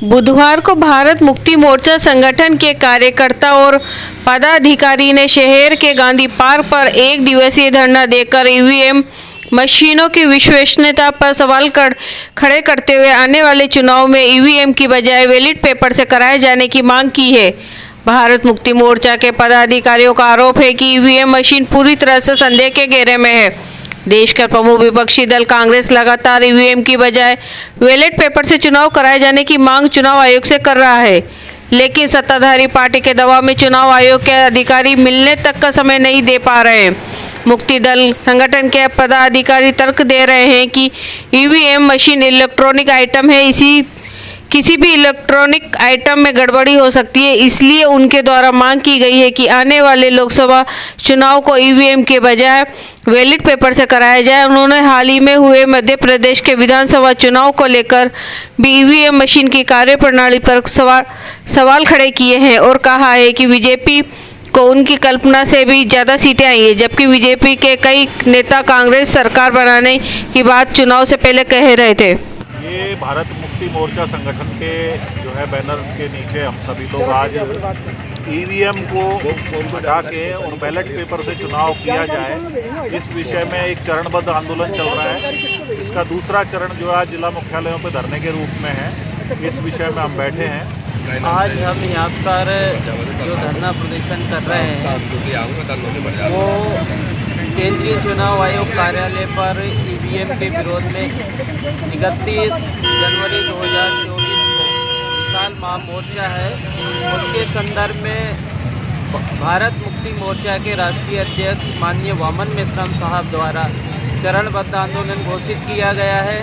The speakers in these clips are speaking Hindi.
बुधवार को भारत मुक्ति मोर्चा संगठन के कार्यकर्ता और पदाधिकारी ने शहर के गांधी पार्क पर एक दिवसीय धरना देकर ईवीएम मशीनों की विश्वसनीयता पर सवाल खड़े करते हुए आने वाले चुनाव में ईवीएम की बजाय बैलेट पेपर से कराए जाने की मांग की है। भारत मुक्ति मोर्चा के पदाधिकारियों का आरोप है कि ईवीएम मशीन पूरी तरह से संदेह के घेरे में है। देश का प्रमुख विपक्षी दल कांग्रेस लगातार ईवीएम की बजाय बैलेट पेपर से चुनाव कराए जाने की मांग चुनाव आयोग से कर रहा है, लेकिन सत्ताधारी पार्टी के दबाव में चुनाव आयोग के अधिकारी मिलने तक का समय नहीं दे पा रहे हैं। मुक्ति दल संगठन के पदाधिकारी तर्क दे रहे हैं कि ईवीएम मशीन इलेक्ट्रॉनिक आइटम है, किसी भी इलेक्ट्रॉनिक आइटम में गड़बड़ी हो सकती है, इसलिए उनके द्वारा मांग की गई है कि आने वाले लोकसभा चुनाव को ईवीएम के बजाय बैलेट पेपर से कराया जाए। उन्होंने हाल ही में हुए मध्य प्रदेश के विधानसभा चुनाव को लेकर भी ईवीएम मशीन की कार्यप्रणाली पर सवाल खड़े किए हैं और कहा है कि बीजेपी को उनकी कल्पना से भी ज़्यादा सीटें आई हैं, जबकि बीजेपी के कई नेता कांग्रेस सरकार बनाने की बात चुनाव से पहले कह रहे थे। ये भारत मुक्ति मोर्चा संगठन के जो है बैनर के नीचे हम सभी लोग आज ईवीएम को हटा के और बैलेट पेपर से चुनाव किया जाए, इस विषय में एक चरणबद्ध आंदोलन चल रहा है। इसका दूसरा चरण जो है जिला मुख्यालयों पर धरने के रूप में है। इस विषय में हम बैठे हैं। आज हम यहाँ पर जो धरना प्रदर्शन कर रहे हैं वो केंद्रीय चुनाव आयोग कार्यालय पर ईवीएम के विरोध में 31 जनवरी 2024 को विशाल महामोर्चा है। उसके संदर्भ में भारत मुक्ति मोर्चा के राष्ट्रीय अध्यक्ष माननीय वामन मेश्राम साहब द्वारा चरणबद्ध आंदोलन घोषित किया गया है।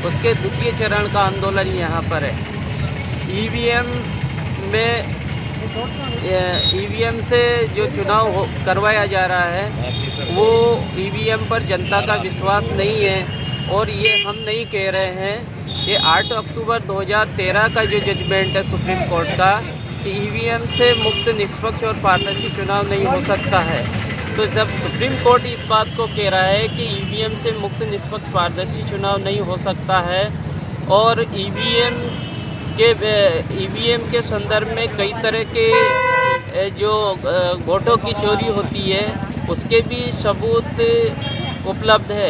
उसके द्वितीय चरण का आंदोलन यहाँ पर है। ईवीएम से जो चुनाव करवाया जा रहा है वो ईवीएम पर जनता का विश्वास नहीं है और ये हम नहीं कह रहे हैं। ये 8 अक्टूबर 2013 का जो जजमेंट है सुप्रीम कोर्ट का कि ईवीएम से मुक्त, निष्पक्ष और पारदर्शी चुनाव नहीं हो सकता है, तो जब सुप्रीम कोर्ट इस बात को कह रहा है कि ईवीएम से मुक्त, निष्पक्ष, पारदर्शी चुनाव नहीं हो सकता है और ईवीएम के संदर्भ में कई तरह के जो वोटों की चोरी होती है उसके भी सबूत उपलब्ध है।